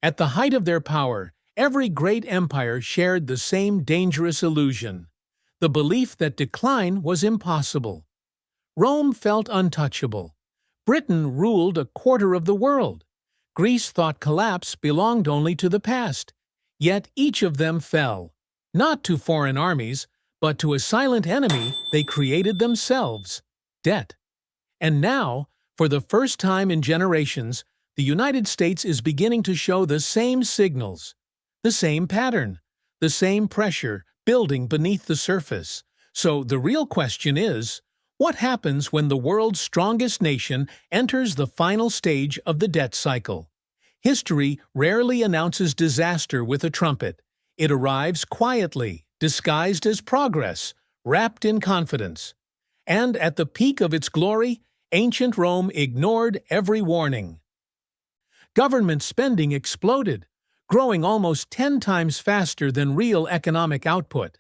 At the height of their power, every great empire shared the same dangerous illusion, the belief that decline was impossible. Rome felt untouchable. Britain ruled a quarter of the world. Greece thought collapse belonged only to the past. Yet each of them fell, not to foreign armies, but to a silent enemy they created themselves: debt. And now, for the first time in generations, the United States is beginning to show the same signals, the same pattern, the same pressure building beneath the surface. So the real question is, what happens when the world's strongest nation enters the final stage of the debt cycle? History rarely announces disaster with a trumpet. It arrives quietly, disguised as progress, wrapped in confidence. And at the peak of its glory, ancient Rome ignored every warning. Government spending exploded, growing almost 10 times faster than real economic output.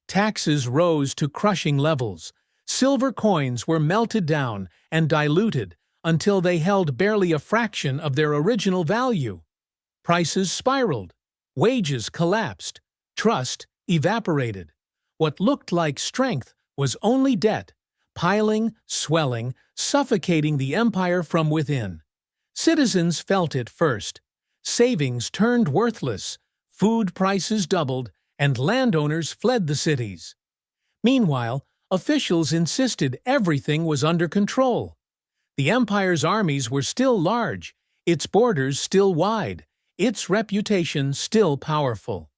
Taxes rose to crushing levels. Silver coins were melted down and diluted until they held barely a fraction of their original value. Prices spiraled. Wages collapsed. Trust evaporated. What looked like strength was only debt, piling, swelling, suffocating the empire from within. Citizens felt it first. Savings turned worthless, food prices doubled, and landowners fled the cities. Meanwhile, officials insisted everything was under control. The empire's armies were still large, its borders still wide, its reputation still powerful.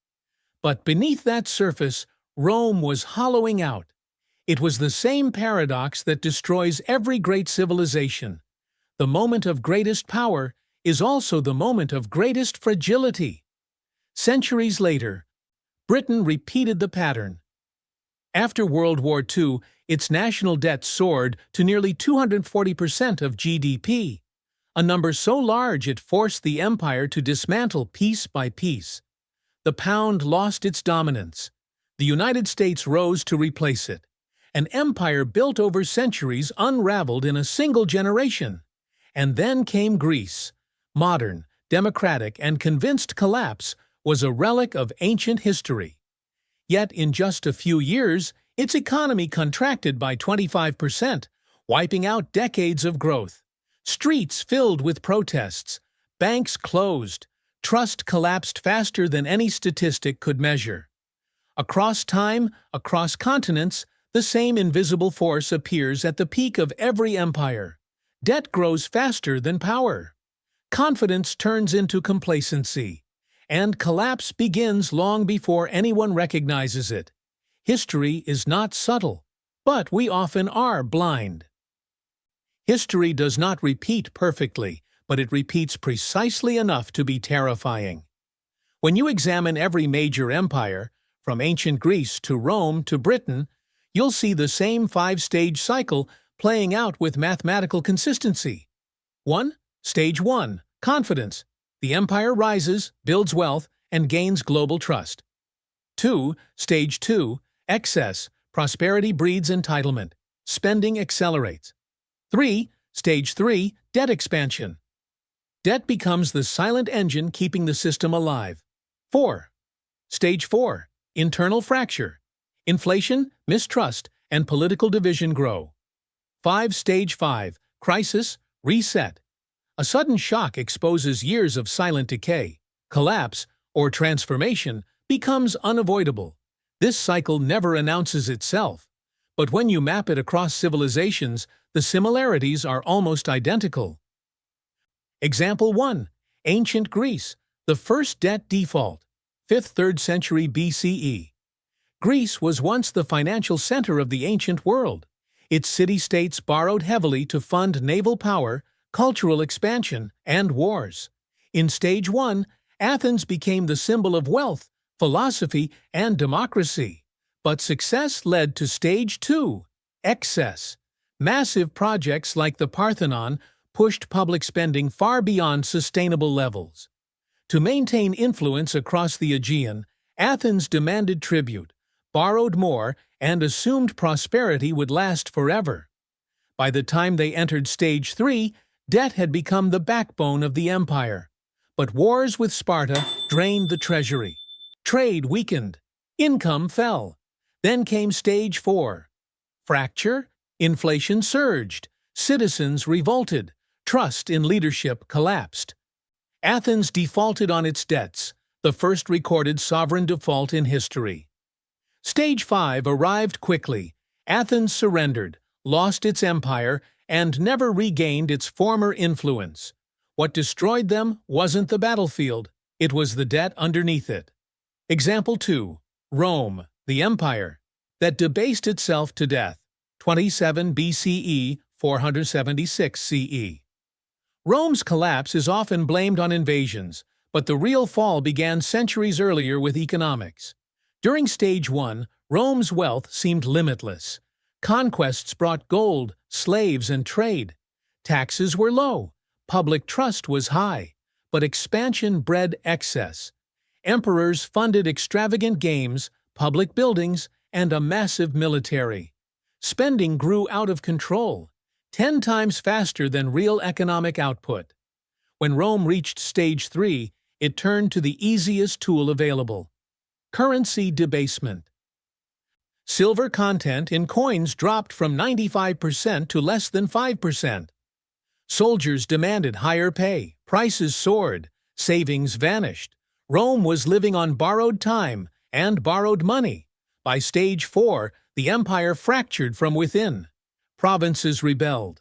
But beneath that surface, Rome was hollowing out. It was the same paradox that destroys every great civilization. The moment of greatest power is also the moment of greatest fragility. Centuries later, Britain repeated the pattern. After World War II, its national debt soared to nearly 240% of GDP, a number so large it forced the empire to dismantle piece by piece. The pound lost its dominance. The United States rose to replace it. An empire built over centuries unraveled in a single generation. And then came Greece. Modern, democratic, and convinced collapse was a relic of ancient history. Yet in just a few years, its economy contracted by 25%, wiping out decades of growth. Streets filled with protests, banks closed, trust collapsed faster than any statistic could measure. Across time, across continents, the same invisible force appears at the peak of every empire. Debt grows faster than power. Confidence turns into complacency. And collapse begins long before anyone recognizes it. History is not subtle, but we often are blind. History does not repeat perfectly, but it repeats precisely enough to be terrifying. When you examine every major empire, from ancient Greece to Rome to Britain, you'll see the same five-stage cycle playing out with mathematical consistency. 1. Stage 1. Confidence. The empire rises, builds wealth, and gains global trust. 2. Stage 2. Excess. Prosperity breeds entitlement. Spending accelerates. 3. Stage 3. Debt expansion. Debt becomes the silent engine keeping the system alive. 4. Stage 4. Internal fracture. Inflation, mistrust, and political division grow. 5. Stage 5. Crisis, reset. A sudden shock exposes years of silent decay. Collapse, or transformation, becomes unavoidable. This cycle never announces itself. But when you map it across civilizations, the similarities are almost identical. Example 1. Ancient Greece, the first debt default, 5th–3rd century BCE. Greece was once the financial center of the ancient world. Its city-states borrowed heavily to fund naval power, cultural expansion, and wars. In Stage 1, Athens became the symbol of wealth, philosophy, and democracy. But success led to Stage 2, excess. Massive projects like the Parthenon pushed public spending far beyond sustainable levels. To maintain influence across the Aegean, Athens demanded tribute, borrowed more, and assumed prosperity would last forever. By the time they entered Stage 3, debt had become the backbone of the empire. But wars with Sparta drained the treasury. Trade weakened. Income fell. Then came stage 4. Fracture, inflation surged. Citizens revolted. Trust in leadership collapsed. Athens defaulted on its debts, the first recorded sovereign default in history. Stage 5 arrived quickly. Athens surrendered, lost its empire, and never regained its former influence. What destroyed them wasn't the battlefield, it was the debt underneath it. Example 2. Rome, the empire, that debased itself to death. 27 BCE, 476 CE. Rome's collapse is often blamed on invasions, but the real fall began centuries earlier with economics. During Stage 1, Rome's wealth seemed limitless. Conquests brought gold, slaves, and trade. Taxes were low. Public trust was high. But expansion bred excess. Emperors funded extravagant games, public buildings, and a massive military. Spending grew out of control, 10 times faster than real economic output. When Rome reached Stage 3, it turned to the easiest tool available: currency debasement. Silver content in coins dropped from 95% to less than 5%. Soldiers demanded higher pay, prices soared, savings vanished. Rome was living on borrowed time and borrowed money. By Stage 4, the empire fractured from within. Provinces rebelled.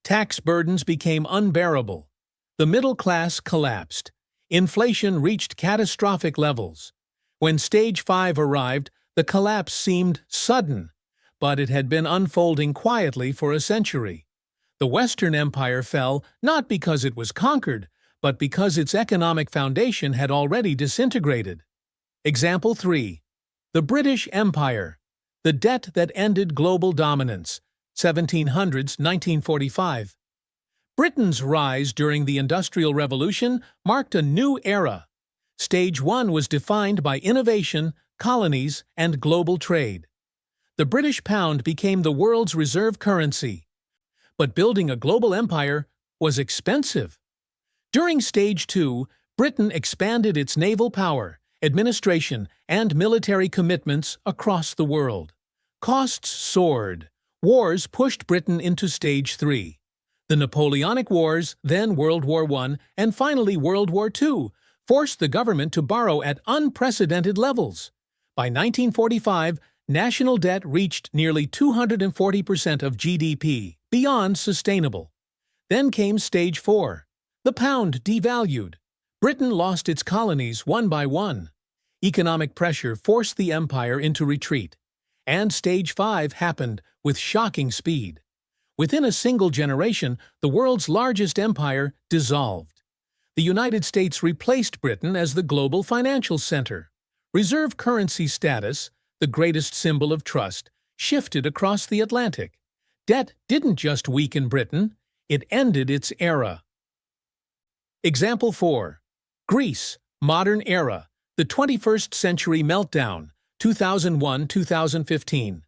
Tax burdens became unbearable. The middle class collapsed. Inflation reached catastrophic levels. When Stage 5 arrived, the collapse seemed sudden, but it had been unfolding quietly for a century. The Western Empire fell not because it was conquered, but because its economic foundation had already disintegrated. Example 3. The British Empire, the debt that ended global dominance, 1700s–1945. Britain's rise during the Industrial Revolution marked a new era. Stage 1 was defined by innovation, colonies, and global trade. The British pound became the world's reserve currency. But building a global empire was expensive. During Stage 2, Britain expanded its naval power, administration, and military commitments across the world. Costs soared. Wars pushed Britain into Stage 3. The Napoleonic Wars, then World War I, and finally World War II, forced the government to borrow at unprecedented levels. By 1945, national debt reached nearly 240% of GDP, beyond sustainable. Then came Stage 4. The pound devalued. Britain lost its colonies one by one. Economic pressure forced the empire into retreat. And Stage 5 happened with shocking speed. Within a single generation, the world's largest empire dissolved. The United States replaced Britain as the global financial center. Reserve currency status, the greatest symbol of trust, shifted across the Atlantic. Debt didn't just weaken Britain, it ended its era. Example 4. Greece, modern era, the 21st century meltdown, 2001–2015.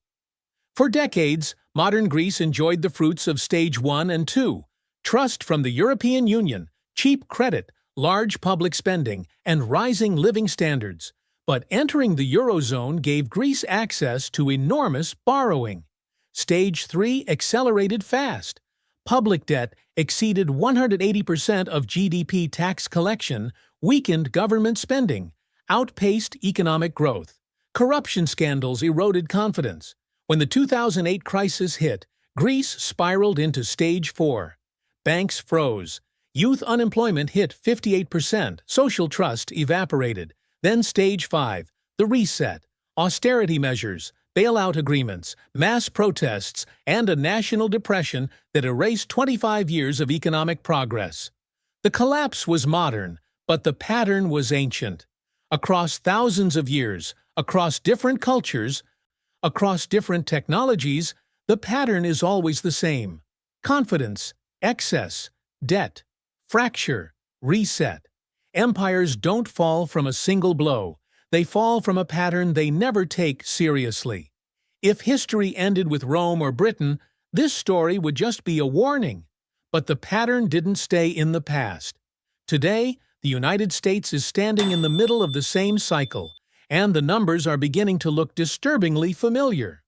For decades, modern Greece enjoyed the fruits of Stage 1 and 2, trust from the European Union, cheap credit, large public spending, and rising living standards. But entering the Eurozone gave Greece access to enormous borrowing. Stage 3 accelerated fast. Public debt exceeded 180% of GDP. Tax collection weakened government spending, outpaced economic growth. Corruption scandals eroded confidence. When the 2008 crisis hit, Greece spiraled into Stage 4. Banks froze. Youth unemployment hit 58%. Social trust evaporated. Then Stage 5, the reset. Austerity measures, bailout agreements, mass protests, and a national depression that erased 25 years of economic progress. The collapse was modern, but the pattern was ancient. Across thousands of years, across different cultures, across different technologies, the pattern is always the same. Confidence, excess, debt, fracture, reset. Empires don't fall from a single blow. They fall from a pattern they never take seriously. If history ended with Rome or Britain, this story would just be a warning. But the pattern didn't stay in the past. Today, The United States is standing in the middle of the same cycle, and the numbers are beginning to look disturbingly familiar.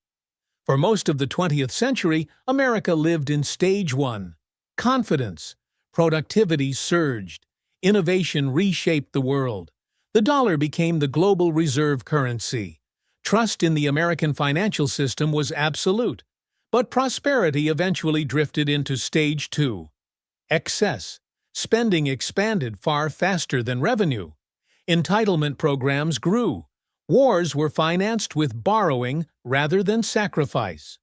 For most of the 20th century, America lived in Stage 1. Confidence. Productivity surged. Innovation reshaped the world. The dollar became the global reserve currency. Trust in the American financial system was absolute. But prosperity eventually drifted into Stage 2. Excess. Spending expanded far faster than revenue. Entitlement programs grew. Wars were financed with borrowing rather than sacrifice.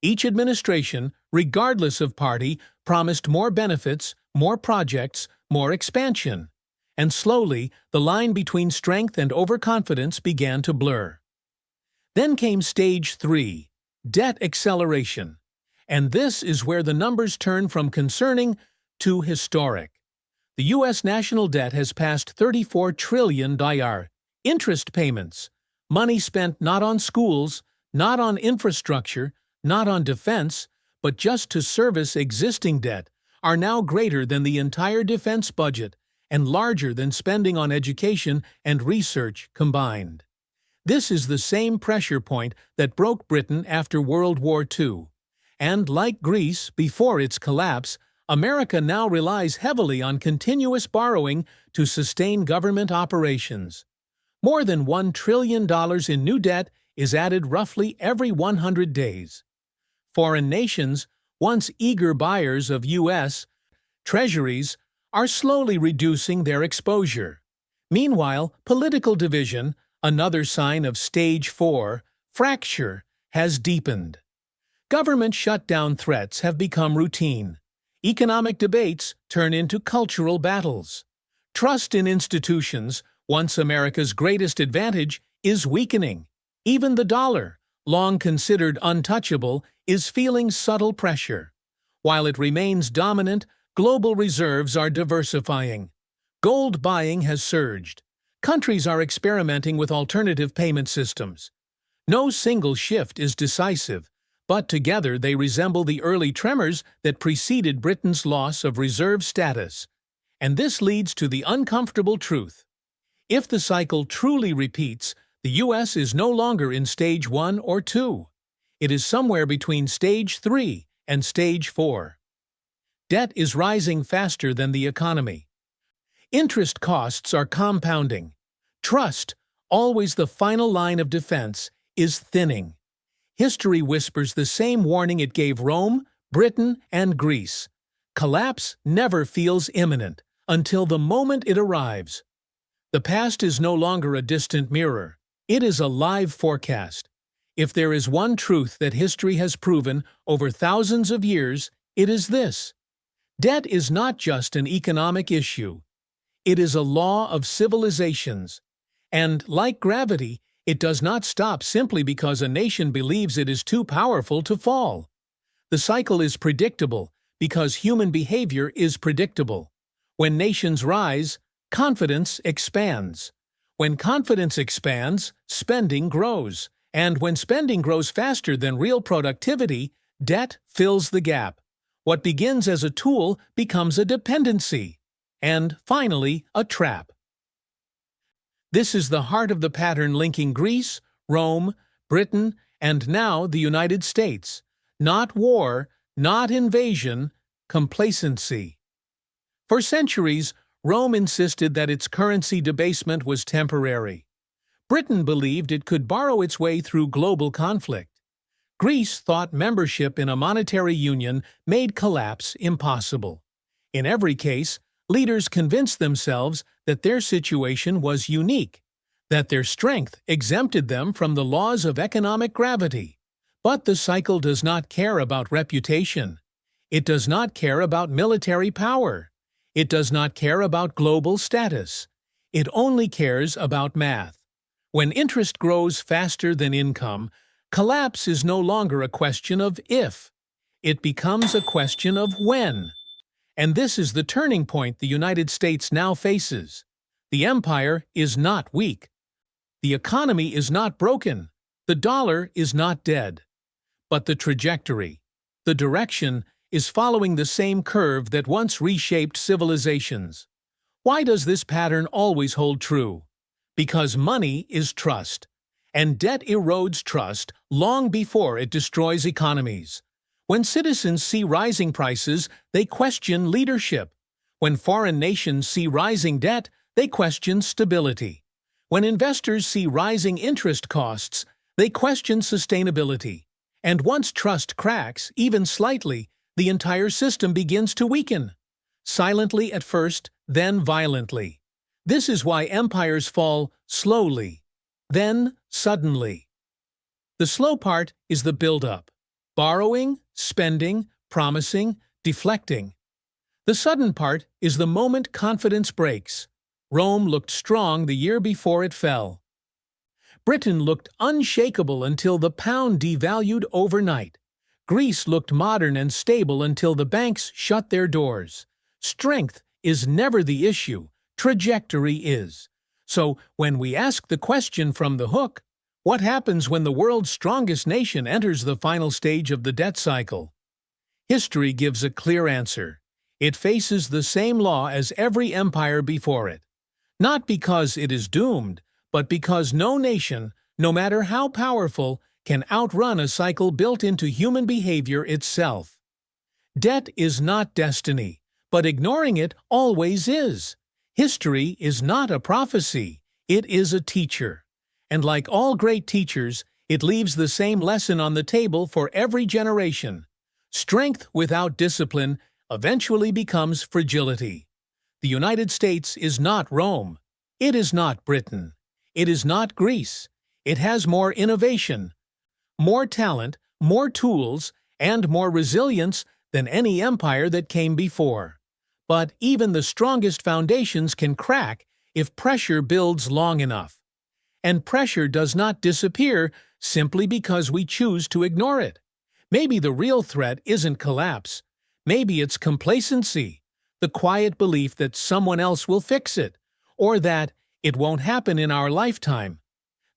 Each administration, regardless of party, promised more benefits, more projects, more expansion. And slowly, the line between strength and overconfidence began to blur. Then came Stage 3, debt acceleration. And this is where the numbers turn from concerning to historic. The U.S. national debt has passed $34 trillion. Interest payments, money spent not on schools, not on infrastructure, not on defense, but just to service existing debt, are now greater than the entire defense budget and larger than spending on education and research combined. This is the same pressure point that broke Britain after World War II. And like Greece before its collapse, America now relies heavily on continuous borrowing to sustain government operations. More than $1 trillion in new debt is added roughly every 100 days. Foreign nations, once eager buyers of U.S. treasuries, are slowly reducing their exposure. Meanwhile, political division, another sign of Stage 4, fracture, has deepened. Government shutdown threats have become routine. Economic debates turn into cultural battles. Trust in institutions, once America's greatest advantage, is weakening. Even the dollar, long considered untouchable, is feeling subtle pressure. While it remains dominant, global reserves are diversifying. Gold buying has surged. Countries are experimenting with alternative payment systems. No single shift is decisive, but together they resemble the early tremors that preceded Britain's loss of reserve status. And this leads to the uncomfortable truth. If the cycle truly repeats, the U.S. is no longer in Stage 1 or 2. It is somewhere between Stage 3 and Stage 4. Debt is rising faster than the economy. Interest costs are compounding. Trust, always the final line of defense, is thinning. History whispers the same warning it gave Rome, Britain, and Greece. Collapse never feels imminent until the moment it arrives. The past is no longer a distant mirror. It is a live forecast. If there is one truth that history has proven over thousands of years, it is this. Debt is not just an economic issue. It is a law of civilizations. And, like gravity, it does not stop simply because a nation believes it is too powerful to fall. The cycle is predictable because human behavior is predictable. When nations rise, confidence expands. When confidence expands, spending grows. And when spending grows faster than real productivity, debt fills the gap. What begins as a tool becomes a dependency. And, finally, a trap. This is the heart of the pattern linking Greece, Rome, Britain, and now the United States. Not war, not invasion, complacency. For centuries, Rome insisted that its currency debasement was temporary. Britain believed it could borrow its way through global conflict. Greece thought membership in a monetary union made collapse impossible. In every case, leaders convinced themselves that their situation was unique, that their strength exempted them from the laws of economic gravity. But the cycle does not care about reputation. It does not care about military power. It does not care about global status. It only cares about math. When interest grows faster than income, collapse is no longer a question of if. It becomes a question of when. And this is the turning point the United States now faces. The empire is not weak. The economy is not broken. The dollar is not dead. But the trajectory, the direction, is following the same curve that once reshaped civilizations. Why does this pattern always hold true? Because money is trust, and debt erodes trust long before it destroys economies. When citizens see rising prices, they question leadership. When foreign nations see rising debt, they question stability. When investors see rising interest costs, they question sustainability. And once trust cracks, even slightly, the entire system begins to weaken. Silently at first, then violently. This is why empires fall slowly, then suddenly. The slow part is the build-up. Borrowing, spending, promising, deflecting. The sudden part is the moment confidence breaks. Rome looked strong the year before it fell. Britain looked unshakable until the pound devalued overnight. Greece looked modern and stable until the banks shut their doors. Strength is never the issue, trajectory is. So, when we ask the question from the hook, what happens when the world's strongest nation enters the final stage of the debt cycle? History gives a clear answer. It faces the same law as every empire before it. Not because it is doomed, but because no nation, no matter how powerful, can outrun a cycle built into human behavior itself. Debt is not destiny, but ignoring it always is. History is not a prophecy, it is a teacher. And like all great teachers, it leaves the same lesson on the table for every generation. Strength without discipline eventually becomes fragility. The United States is not Rome. It is not Britain. It is not Greece. It has more innovation, more talent, more tools, and more resilience than any empire that came before. But even the strongest foundations can crack if pressure builds long enough. And pressure does not disappear simply because we choose to ignore it. Maybe the real threat isn't collapse. Maybe it's complacency, the quiet belief that someone else will fix it, or that it won't happen in our lifetime.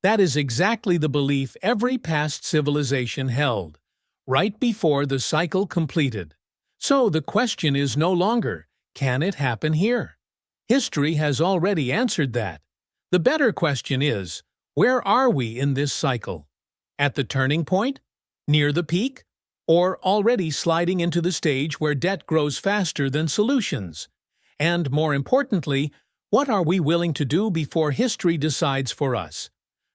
That is exactly the belief every past civilization held, right before the cycle completed. So the question is no longer, can it happen here? History has already answered that. The better question is, where are we in this cycle? At the turning point? Near the peak? Or already sliding into the stage where debt grows faster than solutions? And more importantly, what are we willing to do before history decides for us?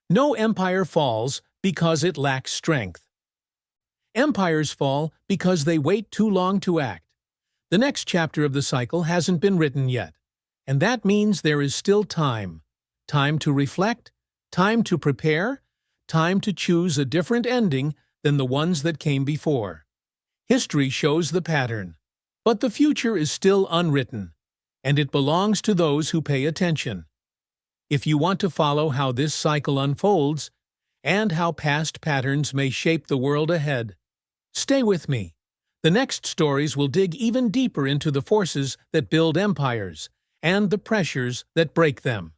No empire falls because it lacks strength. Empires fall because they wait too long to act. The next chapter of the cycle hasn't been written yet, and that means there is still time. Time to reflect, time to prepare, time to choose a different ending than the ones that came before. History shows the pattern, but the future is still unwritten, and it belongs to those who pay attention. If you want to follow how this cycle unfolds, and how past patterns may shape the world ahead, stay with me. The next stories will dig even deeper into the forces that build empires and the pressures that break them.